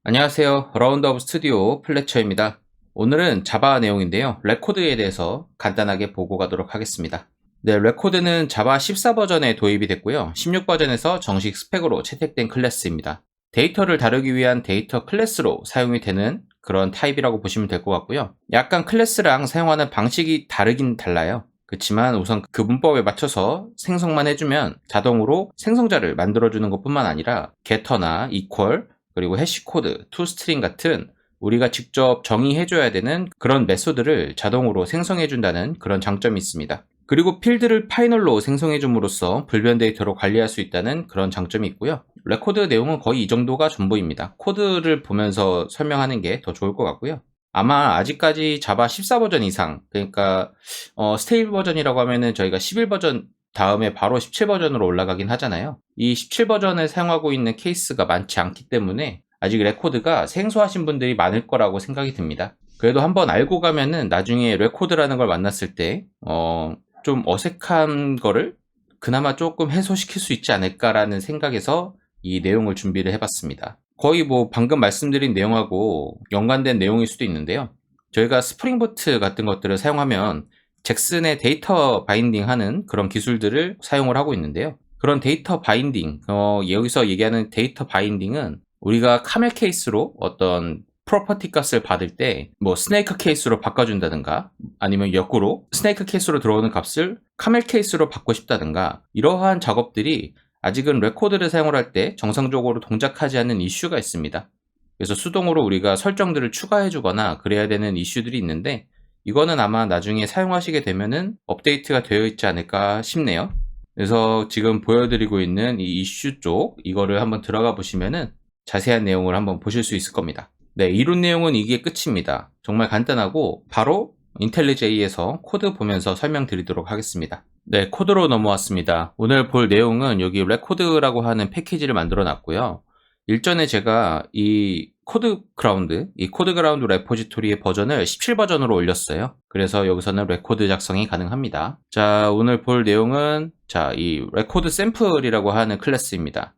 안녕하세요. 라운드업 스튜디오 플래처입니다. 오늘은 자바 내용인데요. 레코드에 대해서 간단하게 보고 가도록 하겠습니다. 네, 레코드는 자바 14 버전에 도입이 됐고요. 16 버전에서 정식 스펙으로 채택된 클래스입니다. 데이터를 다루기 위한 데이터 클래스로 사용이 되는 그런 타입이라고 보시면 될 것 같고요. 약간 클래스랑 사용하는 방식이 다르긴 달라요. 그렇지만 우선 그 문법에 맞춰서 생성만 해주면 자동으로 생성자를 만들어주는 것뿐만 아니라 getter나 equal, 그리고 해시코드, toString 같은 우리가 직접 정의해줘야 되는 그런 메소드를 자동으로 생성해준다는 그런 장점이 있습니다. 그리고 필드를 파이널로 생성해줌으로써 불변 데이터로 관리할 수 있다는 그런 장점이 있고요. 레코드 내용은 거의 이 정도가 전부입니다. 코드를 보면서 설명하는 게 더 좋을 것 같고요. 아마 아직까지 자바 14 버전 이상, 그러니까 스테이블 버전이라고 하면은 저희가 11 버전 다음에 바로 17 버전으로 올라가긴 하잖아요. 이 17 버전을 사용하고 있는 케이스가 많지 않기 때문에 아직 레코드가 생소하신 분들이 많을 거라고 생각이 듭니다. 그래도 한번 알고 가면은 나중에 레코드라는 걸 만났을 때 좀 어색한 거를 그나마 조금 해소시킬 수 있지 않을까라는 생각에서 이 내용을 준비를 해봤습니다. 거의 뭐 방금 말씀드린 내용하고 연관된 내용일 수도 있는데요. 저희가 스프링부트 같은 것들을 사용하면 잭슨의 데이터 바인딩 하는 그런 기술들을 사용을 하고 있는데요. 그런 데이터 바인딩, 여기서 얘기하는 데이터 바인딩은 우리가 카멜 케이스로 어떤 프로퍼티 값을 받을 때 뭐 스네이크 케이스로 바꿔준다든가 아니면 역으로 스네이크 케이스로 들어오는 값을 카멜 케이스로 받고 싶다든가 이러한 작업들이 아직은 레코드를 사용을 할 때 정상적으로 동작하지 않는 이슈가 있습니다. 그래서 수동으로 우리가 설정들을 추가해주거나 그래야 되는 이슈들이 있는데 이거는 아마 나중에 사용하시게 되면은 업데이트가 되어 있지 않을까 싶네요. 그래서 지금 보여드리고 있는 이 이슈 쪽 이거를 한번 들어가 보시면은 자세한 내용을 한번 보실 수 있을 겁니다. 네, 이론 내용은 이게 끝입니다. 정말 간단하고 바로 인텔리제이에서 코드 보면서 설명드리도록 하겠습니다. 네, 코드로 넘어왔습니다. 오늘 볼 내용은 여기 레코드라고 하는 패키지를 만들어 놨고요. 일전에 제가 이 코드 그라운드 레포지토리의 버전을 17 버전으로 올렸어요. 그래서 여기서는 레코드 작성이 가능합니다. 자, 오늘 볼 내용은 이 레코드 샘플이라고 하는 클래스입니다.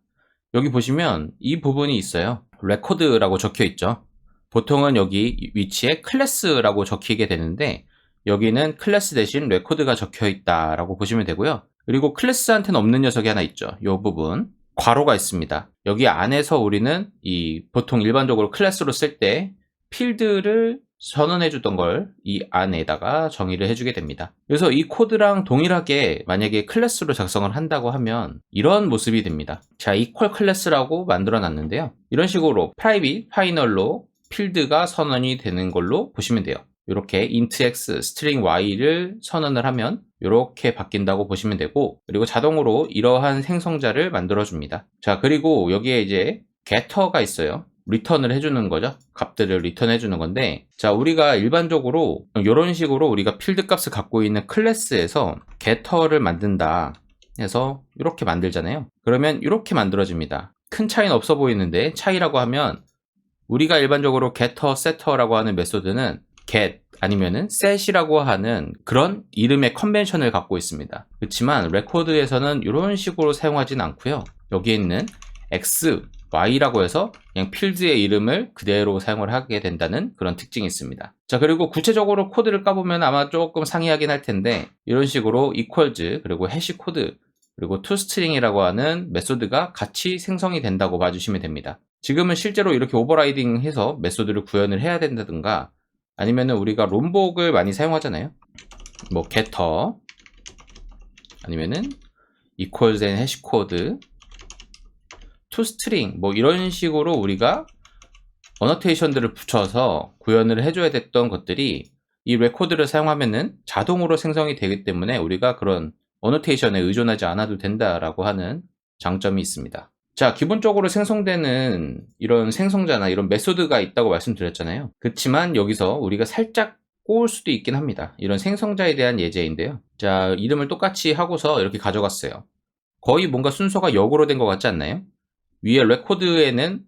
여기 보시면 이 부분이 있어요. 레코드라고 적혀 있죠. 보통은 여기 위치에 클래스라고 적히게 되는데 여기는 클래스 대신 레코드가 적혀 있다라고 보시면 되고요. 그리고 클래스한테는 없는 녀석이 하나 있죠. 이 부분 괄호가 있습니다. 여기 안에서 우리는 보통 일반적으로 클래스로 쓸 때 필드를 선언해 주던 걸 이 안에다가 정의를 해주게 됩니다. 그래서 이 코드랑 동일하게 만약에 클래스로 작성을 한다고 하면 이런 모습이 됩니다. 자, equal 클래스라고 만들어 놨는데요. 이런 식으로 private, final로 필드가 선언이 되는 걸로 보시면 돼요. 이렇게 int x, string y를 선언을 하면 이렇게 바뀐다고 보시면 되고 그리고 자동으로 이러한 생성자를 만들어 줍니다. 자, 그리고 여기에 이제 getter가 있어요. 리턴을 해주는 거죠. 값들을 리턴해 주는 건데 자, 우리가 일반적으로 이런 식으로 우리가 필드 값을 갖고 있는 클래스에서 getter를 만든다 해서 이렇게 만들잖아요. 그러면 이렇게 만들어집니다. 큰 차이는 없어 보이는데 차이라고 하면 우리가 일반적으로 getter, setter라고 하는 메소드는 get 아니면은 set이라고 하는 그런 이름의 컨벤션을 갖고 있습니다. 그렇지만 레코드에서는 이런 식으로 사용하진 않고요. 여기에 있는 x, y라고 해서 그냥 필드의 이름을 그대로 사용을 하게 된다는 그런 특징이 있습니다. 자, 그리고 구체적으로 코드를 까보면 아마 조금 상이하긴 할 텐데 이런 식으로 equals 그리고 해시코드 그리고 toString이라고 하는 메소드가 같이 생성이 된다고 봐주시면 됩니다. 지금은 실제로 이렇게 오버라이딩 해서 메소드를 구현을 해야 된다든가 아니면은 우리가 롬복을 많이 사용하잖아요. 뭐 getter 아니면은 equals and hashcode toString 뭐 이런 식으로 우리가 어노테이션들을 붙여서 구현을 해줘야 됐던 것들이 이 레코드를 사용하면은 자동으로 생성이 되기 때문에 우리가 그런 어노테이션에 의존하지 않아도 된다라고 하는 장점이 있습니다. 자, 기본적으로 생성되는 이런 생성자나 이런 메소드가 있다고 말씀드렸잖아요. 그렇지만 여기서 우리가 살짝 꼬을 수도 있긴 합니다. 이런 생성자에 대한 예제인데요. 자, 이름을 똑같이 하고서 이렇게 가져갔어요. 거의 뭔가 순서가 역으로 된 것 같지 않나요? 위에 레코드에는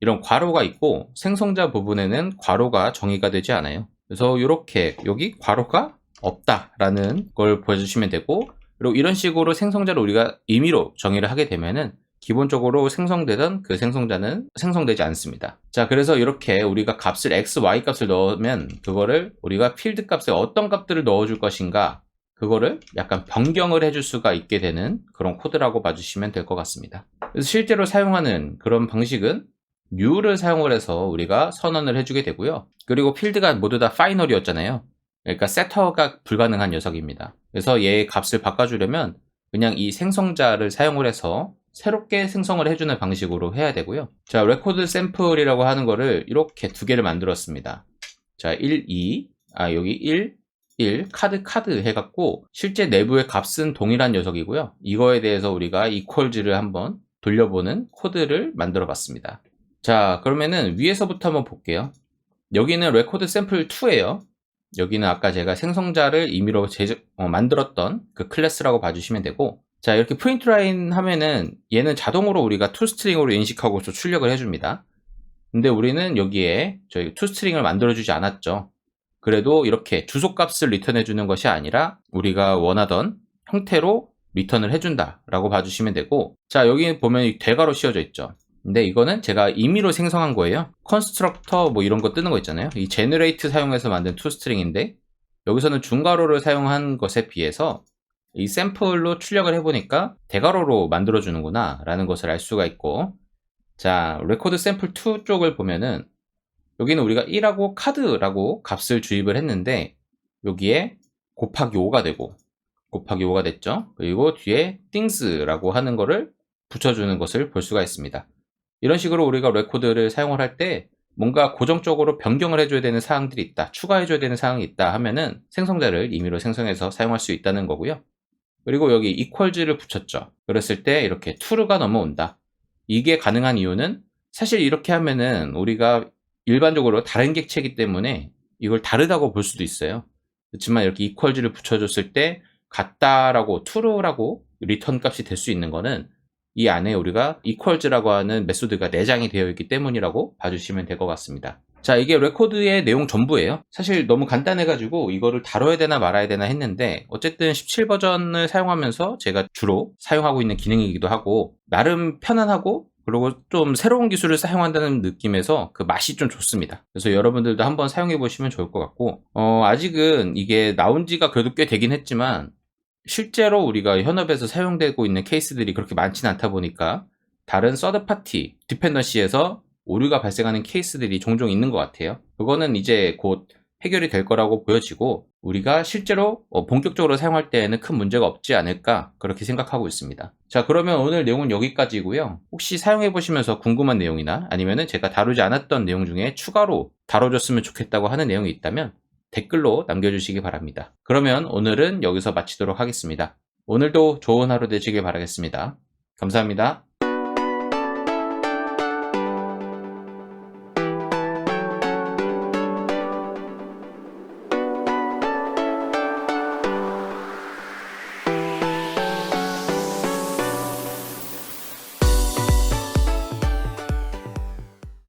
이런 괄호가 있고 생성자 부분에는 괄호가 정의가 되지 않아요. 그래서 이렇게 여기 괄호가 없다라는 걸 보여주시면 되고 그리고 이런 식으로 생성자를 우리가 임의로 정의를 하게 되면은 기본적으로 생성되던 그 생성자는 생성되지 않습니다. 자, 그래서 이렇게 우리가 값을 x, y 값을 넣으면 그거를 우리가 필드 값에 어떤 값들을 넣어줄 것인가, 그거를 약간 변경을 해줄 수가 있게 되는 그런 코드라고 봐주시면 될 것 같습니다. 그래서 실제로 사용하는 그런 방식은 new를 사용을 해서 우리가 선언을 해주게 되고요. 그리고 필드가 모두 다 파이널이었잖아요. 그러니까 세터가 불가능한 녀석입니다. 그래서 얘의 값을 바꿔주려면 그냥 이 생성자를 사용을 해서 새롭게 생성을 해주는 방식으로 해야 되고요. 자, 레코드 샘플이라고 하는 거를 이렇게 두 개를 만들었습니다. 자, 1, 2, 여기 1, 카드 해갖고 실제 내부의 값은 동일한 녀석이고요. 이거에 대해서 우리가 equals를 한번 돌려보는 코드를 만들어 봤습니다. 자, 그러면은 위에서부터 한번 볼게요. 여기는 레코드 샘플 2예요. 여기는 아까 제가 생성자를 임의로 만들었던 그 클래스라고 봐주시면 되고, 자, 이렇게 프린트 라인 하면은 얘는 자동으로 우리가 toString으로 인식하고서 출력을 해줍니다. 근데 우리는 여기에 저희 toString을 만들어주지 않았죠. 그래도 이렇게 주소값을 리턴해주는 것이 아니라 우리가 원하던 형태로 리턴을 해준다 라고 봐주시면 되고, 자, 여기 보면 대괄호 씌워져 있죠. 근데 이거는 제가 임의로 생성한 거예요. 컨스트럭터 뭐 이런 거 뜨는 거 있잖아요. 이 제너레이트 사용해서 만든 toString인데 여기서는 중괄호를 사용한 것에 비해서 이 샘플로 출력을 해보니까 대괄호로 만들어주는구나 라는 것을 알 수가 있고, 자, 레코드 샘플 2 쪽을 보면은 여기는 우리가 1하고 카드라고 값을 주입을 했는데 여기에 곱하기 5가 되고 곱하기 5가 됐죠. 그리고 뒤에 things라고 하는 거를 붙여주는 것을 볼 수가 있습니다. 이런 식으로 우리가 레코드를 사용을 할 때 뭔가 고정적으로 변경을 해줘야 되는 사항들이 있다, 추가해줘야 되는 사항이 있다 하면은 생성자를 임의로 생성해서 사용할 수 있다는 거고요. 그리고 여기 equals를 붙였죠. 그랬을 때 이렇게 true가 넘어온다. 이게 가능한 이유는 사실 이렇게 하면은 우리가 일반적으로 다른 객체이기 때문에 이걸 다르다고 볼 수도 있어요. 그렇지만 이렇게 equals를 붙여줬을 때 같다라고 true라고 리턴 값이 될 수 있는 거는 이 안에 우리가 equals라고 하는 메소드가 내장이 되어 있기 때문이라고 봐주시면 될 것 같습니다. 자, 이게 레코드의 내용 전부예요. 사실 너무 간단해가지고 이거를 다뤄야 되나 말아야 되나 했는데 어쨌든 17 버전을 사용하면서 제가 주로 사용하고 있는 기능이기도 하고 나름 편안하고 그리고 좀 새로운 기술을 사용한다는 느낌에서 그 맛이 좀 좋습니다. 그래서 여러분들도 한번 사용해 보시면 좋을 것 같고, 아직은 이게 나온 지가 그래도 꽤 되긴 했지만 실제로 우리가 현업에서 사용되고 있는 케이스들이 그렇게 많지는 않다 보니까 다른 서드파티 디펜던시에서 오류가 발생하는 케이스들이 종종 있는 것 같아요. 그거는 이제 곧 해결이 될 거라고 보여지고 우리가 실제로 본격적으로 사용할 때에는 큰 문제가 없지 않을까 그렇게 생각하고 있습니다. 자, 그러면 오늘 내용은 여기까지고요. 혹시 사용해 보시면서 궁금한 내용이나 아니면은 제가 다루지 않았던 내용 중에 추가로 다뤄줬으면 좋겠다고 하는 내용이 있다면 댓글로 남겨주시기 바랍니다. 그러면 오늘은 여기서 마치도록 하겠습니다. 오늘도 좋은 하루 되시길 바라겠습니다. 감사합니다.